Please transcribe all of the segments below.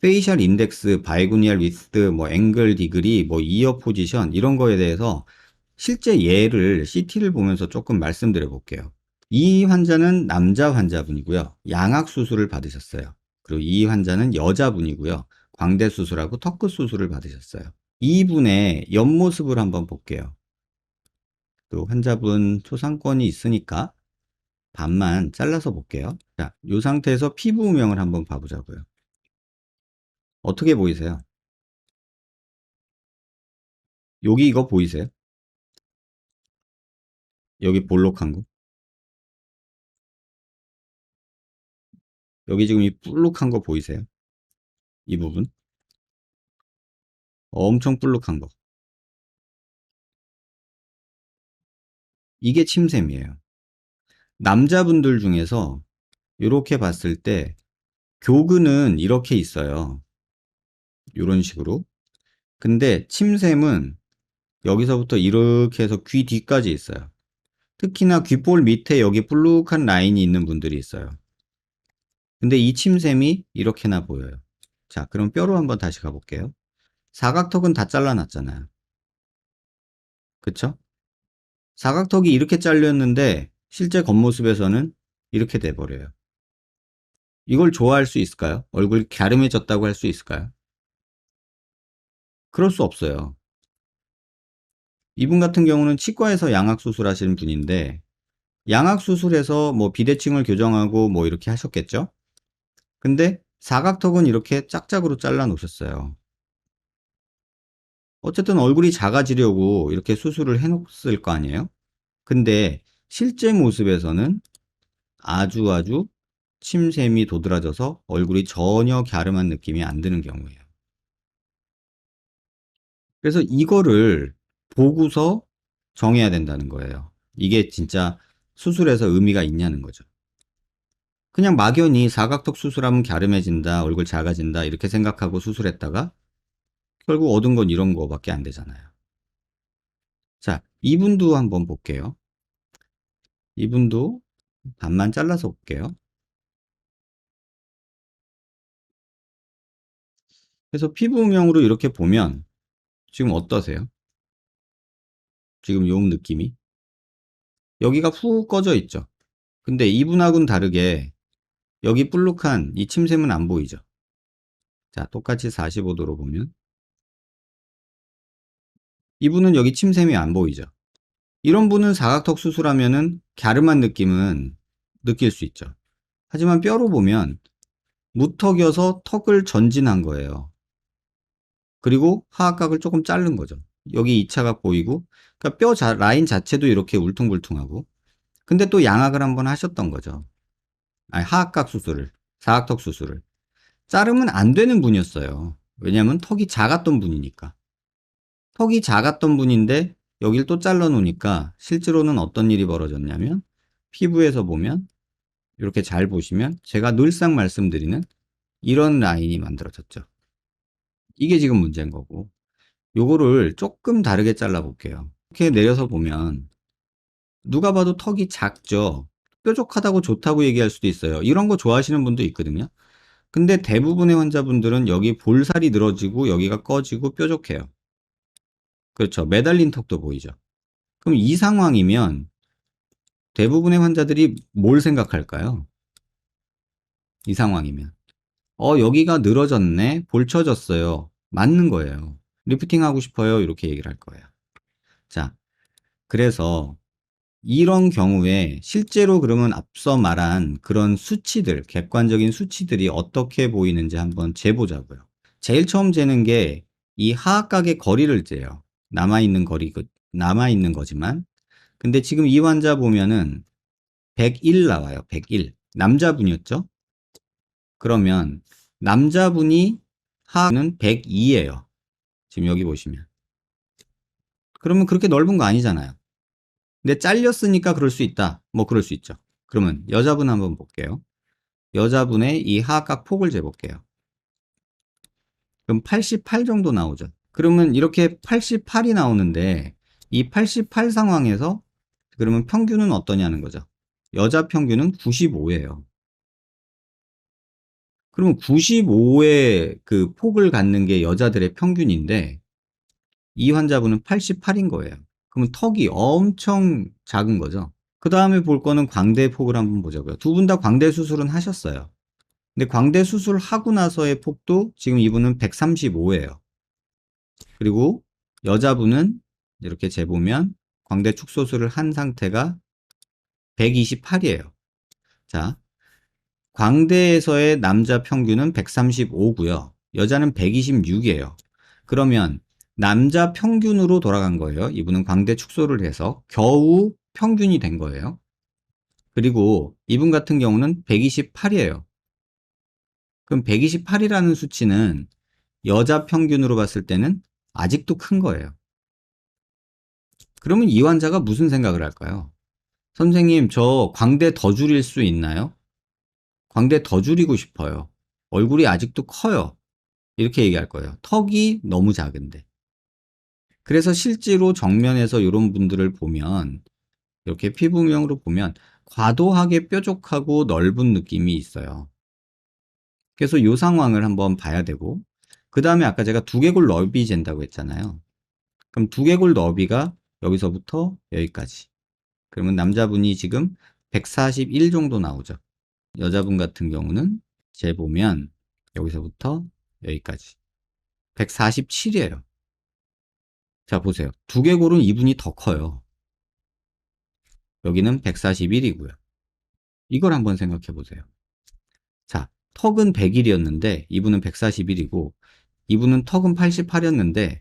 페이셜 인덱스, 바이고니얼 위스트, 뭐 앵글 디그리, 뭐 이어 포지션 이런 거에 대해서 실제 예를 CT를 보면서 조금 말씀드려 볼게요. 이 환자는 남자 환자분이고요. 양악 수술을 받으셨어요. 그리고 이 환자는 여자분이고요. 광대 수술하고 턱끝 수술을 받으셨어요. 이분의 옆모습을 한번 볼게요. 또 환자분 초상권이 있으니까 반만 잘라서 볼게요. 자, 이 상태에서 피부 음영을 한번 봐보자고요. 어떻게 보이세요? 여기 이거 보이세요? 여기 볼록한 거? 여기 지금 이 볼록한 거 보이세요? 이 부분? 엄청 볼록한 거. 이게 침샘이에요. 남자분들 중에서 이렇게 봤을 때 교근은 이렇게 있어요. 이런 식으로. 근데 침샘은 여기서부터 이렇게 해서 귀 뒤까지 있어요. 특히나 귓볼 밑에 여기 볼록한 라인이 있는 분들이 있어요. 근데 이 침샘이 이렇게나 보여요. 자, 그럼 뼈로 한번 다시 가볼게요. 사각턱은 다 잘라놨잖아요. 그쵸? 사각턱이 이렇게 잘렸는데 실제 겉모습에서는 이렇게 돼버려요. 이걸 좋아할 수 있을까요? 얼굴이 갸름해졌다고 할 수 있을까요? 그럴 수 없어요. 이분 같은 경우는 치과에서 양악수술 하시는 분인데 양악수술에서 뭐 비대칭을 교정하고 뭐 이렇게 하셨겠죠? 근데 사각턱은 이렇게 짝짝으로 잘라 놓으셨어요. 어쨌든 얼굴이 작아지려고 이렇게 수술을 해놓았을 거 아니에요? 근데 실제 모습에서는 아주 침샘이 도드라져서 얼굴이 전혀 갸름한 느낌이 안 드는 경우예요. 그래서 이거를 보고서 정해야 된다는 거예요. 이게 진짜 수술에서 의미가 있냐는 거죠. 그냥 막연히 사각턱 수술하면 갸름해진다, 얼굴 작아진다 이렇게 생각하고 수술했다가 결국 얻은 건 이런 거밖에 안 되잖아요. 자, 이분도 한번 볼게요. 이분도 반만 잘라서 볼게요. 그래서 피부음영으로 이렇게 보면 지금 어떠세요? 지금 요 느낌이? 여기가 푹 꺼져 있죠. 근데 이분하고는 다르게 여기 볼록한 이 침샘은 안 보이죠. 자, 똑같이 45도로 보면 이분은 여기 침샘이 안 보이죠. 이런 분은 사각턱 수술하면은 갸름한 느낌은 느낄 수 있죠. 하지만 뼈로 보면 무턱이어서 턱을 전진한 거예요. 그리고 하악각을 조금 자른 거죠. 여기 2차각 보이고, 그러니까 라인 자체도 이렇게 울퉁불퉁하고, 근데 또 양악을 한번 하셨던 거죠. 아니, 하악각 수술을, 사각턱 수술을. 자르면 안 되는 분이었어요. 왜냐면 턱이 작았던 분이니까. 턱이 작았던 분인데 여길 또 잘라 놓으니까 실제로는 어떤 일이 벌어졌냐면 피부에서 보면 이렇게 잘 보시면 제가 늘상 말씀드리는 이런 라인이 만들어졌죠. 이게 지금 문제인 거고 요거를 조금 다르게 잘라 볼게요. 이렇게 내려서 보면 누가 봐도 턱이 작죠. 뾰족하다고 좋다고 얘기할 수도 있어요. 이런 거 좋아하시는 분도 있거든요. 근데 대부분의 환자분들은 여기 볼살이 늘어지고 여기가 꺼지고 뾰족해요. 그렇죠. 매달린 턱도 보이죠. 그럼 이 상황이면 대부분의 환자들이 뭘 생각할까요? 이 상황이면. 여기가 늘어졌네. 볼쳐졌어요. 맞는 거예요. 리프팅 하고 싶어요. 이렇게 얘기를 할 거예요. 자, 그래서 이런 경우에 실제로 그러면 앞서 말한 그런 수치들, 객관적인 수치들이 어떻게 보이는지 한번 재보자고요. 제일 처음 재는 게 이 하악각의 거리를 재요. 남아있는 거지만. 근데 지금 이 환자 보면은 101 나와요. 101. 남자분이었죠? 그러면 남자분이 하는 102예요. 지금 여기 보시면. 그러면 그렇게 넓은 거 아니잖아요. 근데 잘렸으니까 그럴 수 있다. 뭐 그럴 수 있죠. 그러면 여자분 한번 볼게요. 여자분의 이 하악각 폭을 재볼게요. 그럼 88 정도 나오죠. 그러면 이렇게 88이 나오는데 이 88 상황에서 그러면 평균은 어떠냐는 거죠. 여자 평균은 95예요. 그러면 95의 그 폭을 갖는 게 여자들의 평균인데 이 환자분은 88인 거예요. 그러면 턱이 엄청 작은 거죠. 그 다음에 볼 거는 광대 폭을 한번 보자고요. 두 분 다 광대 수술은 하셨어요. 근데 광대 수술하고 나서의 폭도 지금 이분은 135예요. 그리고 여자분은 이렇게 재보면 광대 축소술을 한 상태가 128이에요. 자, 광대에서의 남자 평균은 135고요. 여자는 126이에요. 그러면 남자 평균으로 돌아간 거예요. 이분은 광대 축소를 해서 겨우 평균이 된 거예요. 그리고 이분 같은 경우는 128이에요. 그럼 128이라는 수치는 여자 평균으로 봤을 때는 아직도 큰 거예요. 그러면 이 환자가 무슨 생각을 할까요? 선생님, 저 광대 더 줄일 수 있나요? 광대 더 줄이고 싶어요. 얼굴이 아직도 커요. 이렇게 얘기할 거예요. 턱이 너무 작은데. 그래서 실제로 정면에서 이런 분들을 보면 이렇게 피부명으로 보면 과도하게 뾰족하고 넓은 느낌이 있어요. 그래서 이 상황을 한번 봐야 되고 그 다음에 아까 제가 두개골 너비 잰다고 했잖아요. 그럼 두개골 너비가 여기서부터 여기까지. 그러면 남자분이 지금 141 정도 나오죠. 여자분 같은 경우는 재보면 여기서부터 여기까지 147이에요. 자, 보세요. 두개골은 이분이 더 커요. 여기는 141이고요. 이걸 한번 생각해 보세요. 자, 턱은 100일이었는데 이분은 141이고 이분은 턱은 88이었는데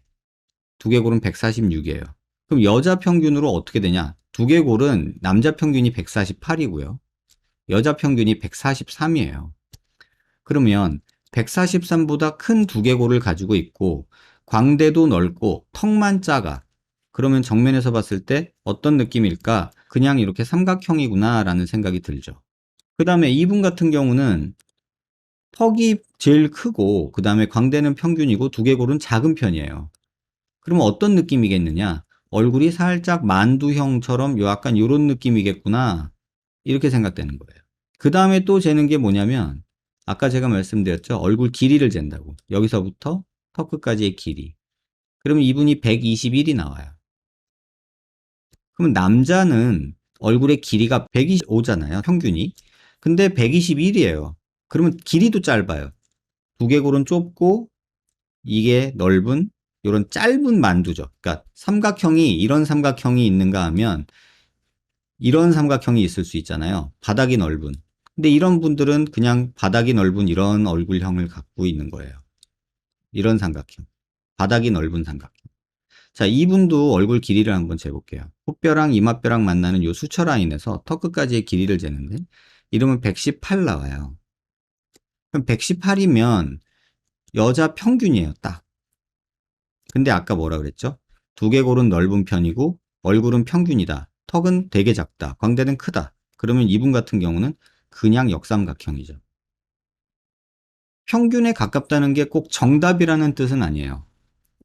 두개골은 146이에요. 그럼 여자 평균으로 어떻게 되냐? 두개골은 남자 평균이 148이고요. 여자 평균이 143이에요. 그러면 143보다 큰 두개골을 가지고 있고 광대도 넓고 턱만 작아. 그러면 정면에서 봤을 때 어떤 느낌일까? 그냥 이렇게 삼각형이구나 라는 생각이 들죠. 그 다음에 이분 같은 경우는 턱이 제일 크고 그 다음에 광대는 평균이고 두개골은 작은 편이에요. 그러면 어떤 느낌이겠느냐? 얼굴이 살짝 만두형처럼 약간 이런 느낌이겠구나. 이렇게 생각되는 거예요. 그 다음에 또 재는 게 뭐냐면 아까 제가 말씀드렸죠. 얼굴 길이를 잰다고. 여기서부터 턱 끝까지의 길이. 그러면 이분이 121이 나와요. 그러면 남자는 얼굴의 길이가 125잖아요. 평균이. 근데 121이에요. 그러면 길이도 짧아요. 두개골은 좁고 이게 넓은 이런 짧은 만두죠. 그러니까 삼각형이 이런 삼각형이 있는가 하면 이런 삼각형이 있을 수 있잖아요. 바닥이 넓은. 근데 이런 분들은 그냥 바닥이 넓은 이런 얼굴형을 갖고 있는 거예요. 이런 삼각형. 바닥이 넓은 삼각형. 자, 이분도 얼굴 길이를 한번 재볼게요. 콧뼈랑 이마뼈랑 만나는 이 수처 라인에서 턱 끝까지의 길이를 재는데 이러면 118 나와요. 그럼 118이면 여자 평균이에요, 딱. 근데 아까 뭐라 그랬죠? 두개골은 넓은 편이고 얼굴은 평균이다. 턱은 되게 작다. 광대는 크다. 그러면 이분 같은 경우는 그냥 역삼각형이죠. 평균에 가깝다는 게 꼭 정답이라는 뜻은 아니에요.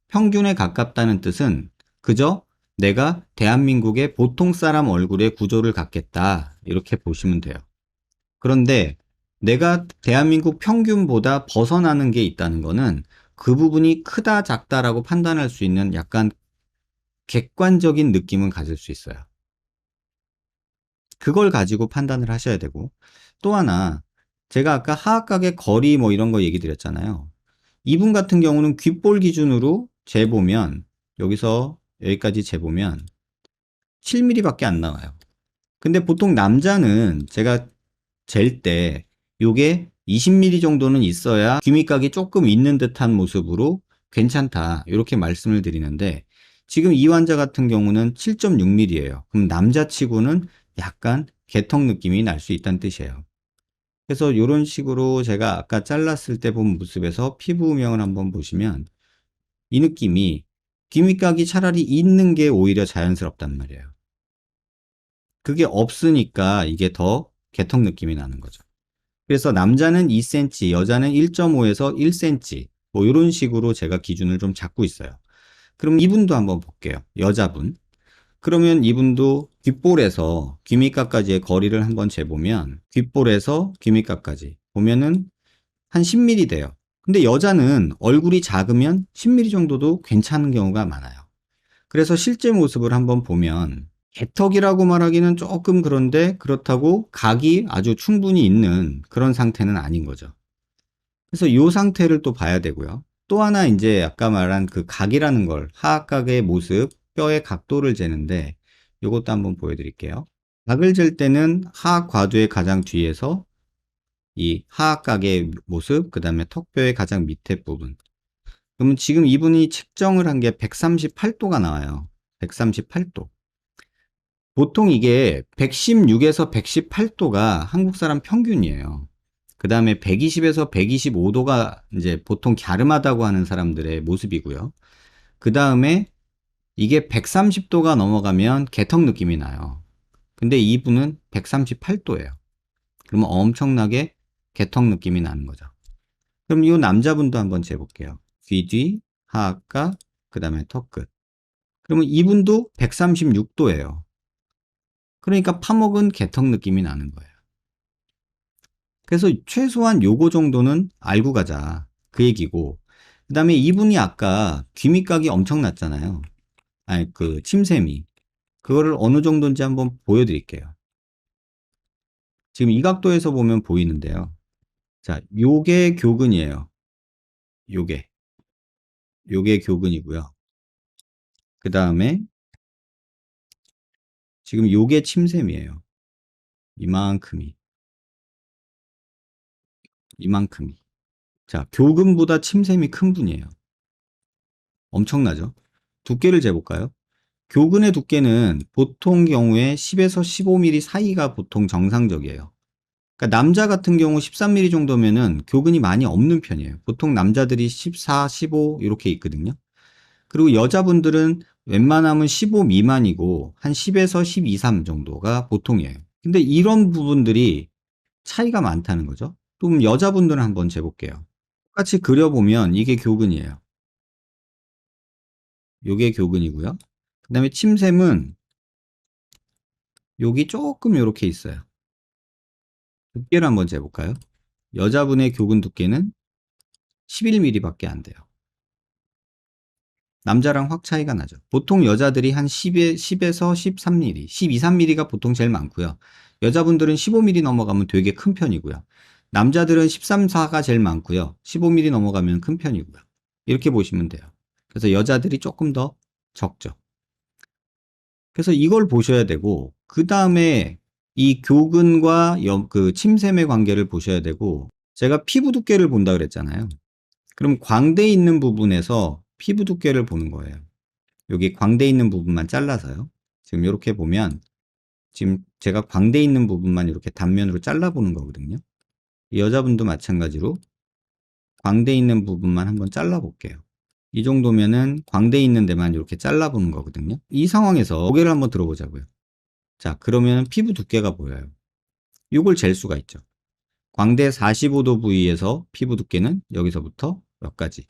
평균에 가깝다는 뜻은 그저 내가 대한민국의 보통 사람 얼굴의 구조를 갖겠다. 이렇게 보시면 돼요. 그런데 내가 대한민국 평균보다 벗어나는 게 있다는 거는 그 부분이 크다, 작다라고 판단할 수 있는 약간 객관적인 느낌은 가질 수 있어요. 그걸 가지고 판단을 하셔야 되고 또 하나 제가 아까 하악각의 거리 뭐 이런 거 얘기 드렸잖아요. 이분 같은 경우는 귓볼 기준으로 재보면 여기서 여기까지 재보면 7mm 밖에 안 나와요. 근데 보통 남자는 제가 잴 때 요게 20mm 정도는 있어야 귀밑각이 조금 있는 듯한 모습으로 괜찮다 이렇게 말씀을 드리는데 지금 이 환자 같은 경우는 7.6mm예요. 그럼 남자치고는 약간 개턱 느낌이 날 수 있다는 뜻이에요. 그래서 이런 식으로 제가 아까 잘랐을 때 본 모습에서 피부 음영을 한번 보시면 이 느낌이 귀밑각이 차라리 있는 게 오히려 자연스럽단 말이에요. 그게 없으니까 이게 더 개턱 느낌이 나는 거죠. 그래서 남자는 2cm, 여자는 1.5에서 1cm 뭐 이런 식으로 제가 기준을 좀 잡고 있어요. 그럼 이분도 한번 볼게요. 여자분. 그러면 이분도 귓볼에서 귀밑각까지의 거리를 한번 재보면 귓볼에서 귀밑각까지 보면은 한 10mm 돼요. 근데 여자는 얼굴이 작으면 10mm 정도도 괜찮은 경우가 많아요. 그래서 실제 모습을 한번 보면 개턱이라고 말하기는 조금 그런데 그렇다고 각이 아주 충분히 있는 그런 상태는 아닌 거죠. 그래서 이 상태를 또 봐야 되고요. 또 하나 이제 아까 말한 그 각이라는 걸 하악각의 모습, 뼈의 각도를 재는데 이것도 한번 보여드릴게요. 각을 잴 때는 하악 과두의 가장 뒤에서 이 하악각의 모습, 그 다음에 턱뼈의 가장 밑에 부분. 그러면 지금 이분이 측정을 한 게 138도가 나와요. 138도. 보통 이게 116에서 118도가 한국 사람 평균이에요. 그 다음에 120에서 125도가 이제 보통 갸름하다고 하는 사람들의 모습이고요. 그 다음에 이게 130도가 넘어가면 개턱 느낌이 나요. 근데 이분은 138도예요. 그러면 엄청나게 개턱 느낌이 나는 거죠. 그럼 이 남자분도 한번 재볼게요. 귀 뒤, 하악각, 그 다음에 턱 끝. 그러면 이분도 136도예요. 그러니까 파먹은 개턱 느낌이 나는 거예요. 그래서 최소한 요거 정도는 알고 가자. 그 얘기고. 그 다음에 이분이 아까 귀밑각이 엄청 났잖아요. 아니, 그 침샘이. 그거를 어느 정도인지 한번 보여드릴게요. 지금 이 각도에서 보면 보이는데요. 자, 요게 교근이에요. 요게. 요게 교근이고요. 그 다음에 지금 요게 침샘이에요. 이만큼이. 이만큼이. 자, 교근보다 침샘이 큰 분이에요. 엄청나죠? 두께를 재볼까요? 교근의 두께는 보통 경우에 10에서 15mm 사이가 보통 정상적이에요. 그러니까 남자 같은 경우 13mm 정도면은 교근이 많이 없는 편이에요. 보통 남자들이 14, 15 이렇게 있거든요. 그리고 여자분들은 웬만하면 15 미만이고 한 10에서 12, 3 정도가 보통이에요. 근데 이런 부분들이 차이가 많다는 거죠. 그럼 여자분들은 한번 재볼게요. 똑같이 그려보면 이게 교근이에요. 요게 교근이고요. 그 다음에 침샘은 여기 조금 이렇게 있어요. 두께를 한번 재볼까요? 여자분의 교근 두께는 11mm 밖에 안 돼요. 남자랑 확 차이가 나죠. 보통 여자들이 한 10에서 13mm, 12, 3mm가 보통 제일 많고요. 여자분들은 15mm 넘어가면 되게 큰 편이고요. 남자들은 13, 4가 제일 많고요. 15mm 넘어가면 큰 편이고요. 이렇게 보시면 돼요. 그래서 여자들이 조금 더 적죠. 그래서 이걸 보셔야 되고, 그 다음에 이 교근과 그 침샘의 관계를 보셔야 되고, 제가 피부 두께를 본다 그랬잖아요. 그럼 광대 있는 부분에서 피부 두께를 보는 거예요. 여기 광대 있는 부분만 잘라서요. 지금 이렇게 보면, 지금 제가 광대 있는 부분만 이렇게 단면으로 잘라보는 거거든요. 여자분도 마찬가지로 광대 있는 부분만 한번 잘라볼게요. 이 정도면은 광대 있는 데만 이렇게 잘라보는 거거든요. 이 상황에서 고개를 한번 들어보자고요. 자, 그러면 피부 두께가 보여요. 이걸 잴 수가 있죠. 광대 45도 부위에서 피부 두께는 여기서부터 여기까지.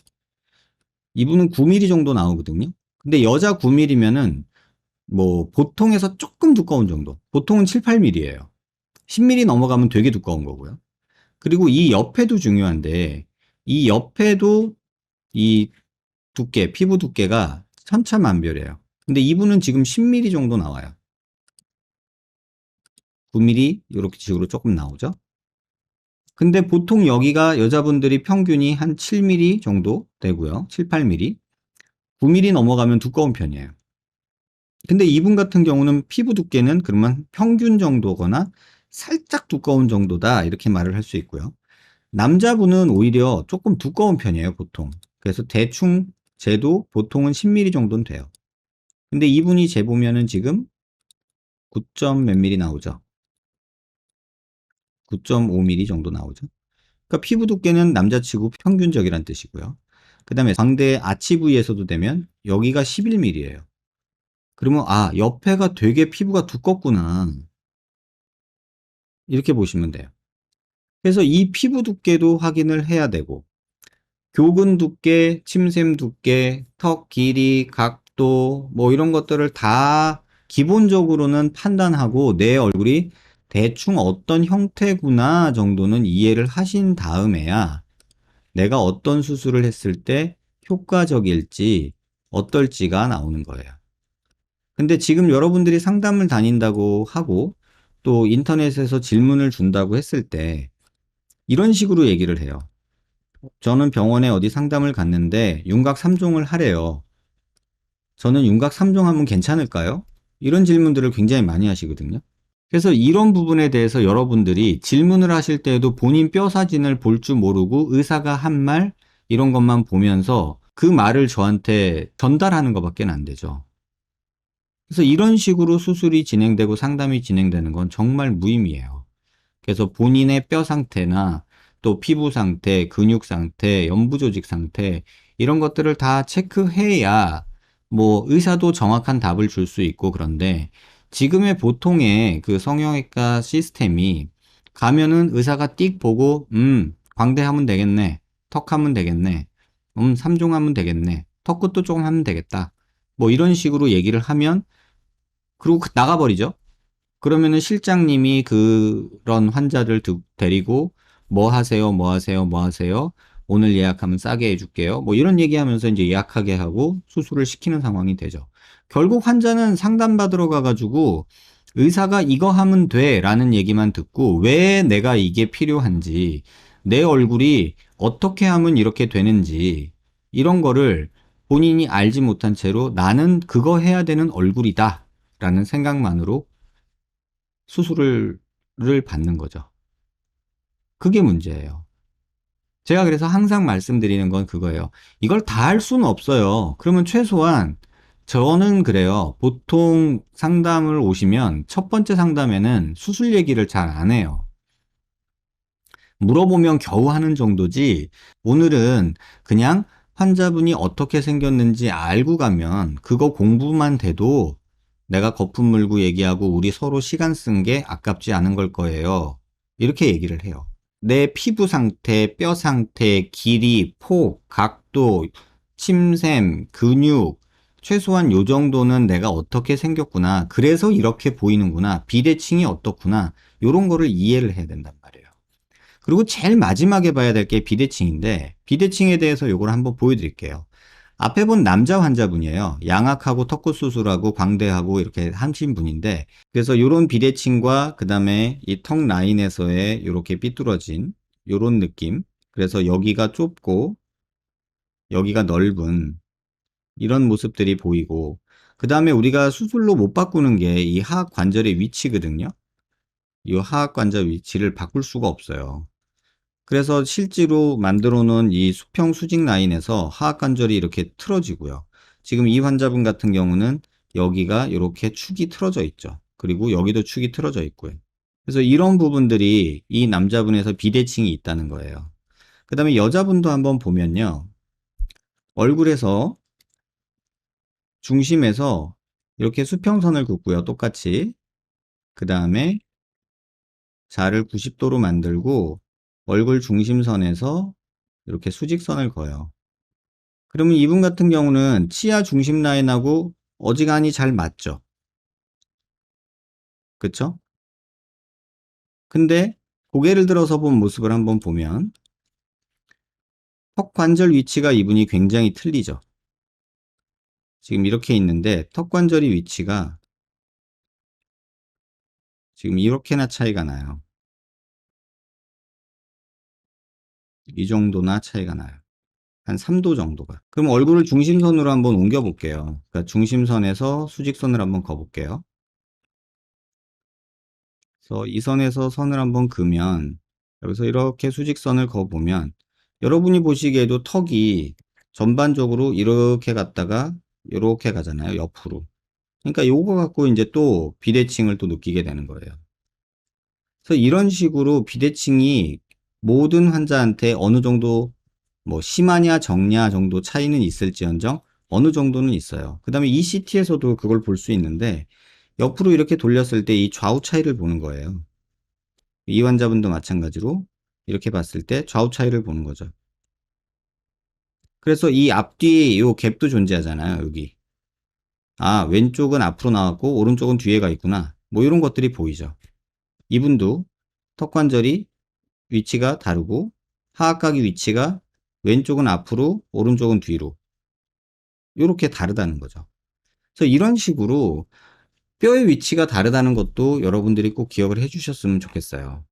이분은 9mm 정도 나오거든요. 근데 여자 9mm면은 뭐 보통에서 조금 두꺼운 정도. 보통은 7, 8mm예요. 10mm 넘어가면 되게 두꺼운 거고요. 그리고 이 옆에도 중요한데 이 옆에도 이 두께, 피부 두께가 천차만별이에요. 근데 이분은 지금 10mm 정도 나와요. 9mm 이렇게 식으로 조금 나오죠. 근데 보통 여기가 여자분들이 평균이 한 7mm 정도 되고요. 7, 8mm. 9mm 넘어가면 두꺼운 편이에요. 근데 이분 같은 경우는 피부 두께는 그러면 평균 정도거나 살짝 두꺼운 정도다 이렇게 말을 할 수 있고요. 남자분은 오히려 조금 두꺼운 편이에요, 보통. 그래서 대충 재도 보통은 10mm 정도는 돼요. 근데 이분이 재보면은 지금 9점 몇 mm 나오죠. 9.5mm 정도 나오죠. 그러니까 피부 두께는 남자치고 평균적이란 뜻이고요. 그 다음에 광대 아치 부위에서도 되면 여기가 11mm예요. 그러면 아, 옆에가 되게 피부가 두껍구나. 이렇게 보시면 돼요. 그래서 이 피부 두께도 확인을 해야 되고 교근 두께, 침샘 두께, 턱 길이, 각도 뭐 이런 것들을 다 기본적으로는 판단하고 내 얼굴이 대충 어떤 형태구나 정도는 이해를 하신 다음에야 내가 어떤 수술을 했을 때 효과적일지 어떨지가 나오는 거예요. 근데 지금 여러분들이 상담을 다닌다고 하고 또 인터넷에서 질문을 준다고 했을 때 이런 식으로 얘기를 해요. 저는 병원에 어디 상담을 갔는데 윤곽 3종을 하래요. 저는 윤곽 3종 하면 괜찮을까요? 이런 질문들을 굉장히 많이 하시거든요. 그래서 이런 부분에 대해서 여러분들이 질문을 하실 때에도 본인 뼈 사진을 볼 줄 모르고 의사가 한 말 이런 것만 보면서 그 말을 저한테 전달하는 것밖에 안 되죠. 그래서 이런 식으로 수술이 진행되고 상담이 진행되는 건 정말 무의미해요. 그래서 본인의 뼈 상태나 또 피부 상태, 근육 상태, 연부 조직 상태 이런 것들을 다 체크해야 뭐 의사도 정확한 답을 줄 수 있고 그런데 지금의 보통의 그 성형외과 시스템이 가면은 의사가 띡 보고 광대하면 되겠네. 턱하면 되겠네. 3종하면 되겠네. 턱끝도 조금 하면 되겠다. 뭐 이런 식으로 얘기를 하면 그리고 나가버리죠. 그러면은 실장님이 그런 환자를 데리고 뭐 하세요, 뭐 하세요, 뭐 하세요. 오늘 예약하면 싸게 해줄게요. 뭐 이런 얘기하면서 이제 예약하게 하고 수술을 시키는 상황이 되죠. 결국 환자는 상담받으러 가가지고 의사가 이거 하면 돼 라는 얘기만 듣고 왜 내가 이게 필요한지 내 얼굴이 어떻게 하면 이렇게 되는지 이런 거를 본인이 알지 못한 채로 나는 그거 해야 되는 얼굴이다 라는 생각만으로 수술을 받는 거죠. 그게 문제예요. 제가 그래서 항상 말씀드리는 건 그거예요. 이걸 다 할 수는 없어요. 그러면 최소한 저는 그래요. 보통 상담을 오시면 첫 번째 상담에는 수술 얘기를 잘 안 해요. 물어보면 겨우 하는 정도지 오늘은 그냥 환자분이 어떻게 생겼는지 알고 가면 그거 공부만 돼도 내가 거품 물고 얘기하고 우리 서로 시간 쓴 게 아깝지 않은 걸 거예요. 이렇게 얘기를 해요. 내 피부 상태, 뼈 상태, 길이, 폭, 각도, 침샘, 근육, 최소한 요 정도는 내가 어떻게 생겼구나. 그래서 이렇게 보이는구나. 비대칭이 어떻구나. 요런 거를 이해를 해야 된단 말이에요. 그리고 제일 마지막에 봐야 될 게 비대칭인데 비대칭에 대해서 요걸 한번 보여드릴게요. 앞에 본 남자 환자분이에요. 양악하고 턱끝 수술하고 광대하고 이렇게 하신 분인데 그래서 요런 비대칭과 그 다음에 이 턱 라인에서의 요렇게 삐뚤어진 요런 느낌 그래서 여기가 좁고 여기가 넓은 이런 모습들이 보이고 그 다음에 우리가 수술로 못 바꾸는 게 이 하악 관절의 위치거든요. 이 하악 관절 위치를 바꿀 수가 없어요. 그래서 실제로 만들어 놓은 이 수평 수직 라인에서 하악관절이 이렇게 틀어지고요. 지금 이 환자분 같은 경우는 여기가 이렇게 축이 틀어져 있죠. 그리고 여기도 축이 틀어져 있고요. 그래서 이런 부분들이 이 남자분에서 비대칭이 있다는 거예요. 그 다음에 여자분도 한번 보면요. 얼굴에서 중심에서 이렇게 수평선을 긋고요. 똑같이. 그 다음에 자를 90도로 만들고 얼굴 중심선에서 이렇게 수직선을 그어요. 그러면 이분 같은 경우는 치아 중심 라인하고 어지간히 잘 맞죠? 그쵸? 근데 고개를 들어서 본 모습을 한번 보면 턱 관절 위치가 이분이 굉장히 틀리죠? 지금 이렇게 있는데 턱 관절이 위치가 지금 이렇게나 차이가 나요. 이 정도나 차이가 나요. 한 3도 정도가. 그럼 얼굴을 중심선으로 한번 옮겨 볼게요. 그러니까 중심선에서 수직선을 한번 그어볼게요. 그래서 이 선에서 선을 한번 그으면 여기서 이렇게 수직선을 그어보면 여러분이 보시기에도 턱이 전반적으로 이렇게 갔다가 이렇게 가잖아요. 옆으로. 그러니까 요거 갖고 이제 또 비대칭을 또 느끼게 되는 거예요. 그래서 이런 식으로 비대칭이 모든 환자한테 어느 정도 뭐 심하냐 적냐 정도 차이는 있을지언정 어느 정도는 있어요. 그 다음에 ECT에서도 그걸 볼 수 있는데 옆으로 이렇게 돌렸을 때 이 좌우 차이를 보는 거예요. 이 환자분도 마찬가지로 이렇게 봤을 때 좌우 차이를 보는 거죠. 그래서 이 앞뒤에 이 갭도 존재하잖아요. 여기. 아, 왼쪽은 앞으로 나왔고 오른쪽은 뒤에가 있구나. 뭐 이런 것들이 보이죠. 이분도 턱관절이 위치가 다르고 하악각이 위치가 왼쪽은 앞으로, 오른쪽은 뒤로. 요렇게 다르다는 거죠. 그래서 이런 식으로 뼈의 위치가 다르다는 것도 여러분들이 꼭 기억을 해 주셨으면 좋겠어요.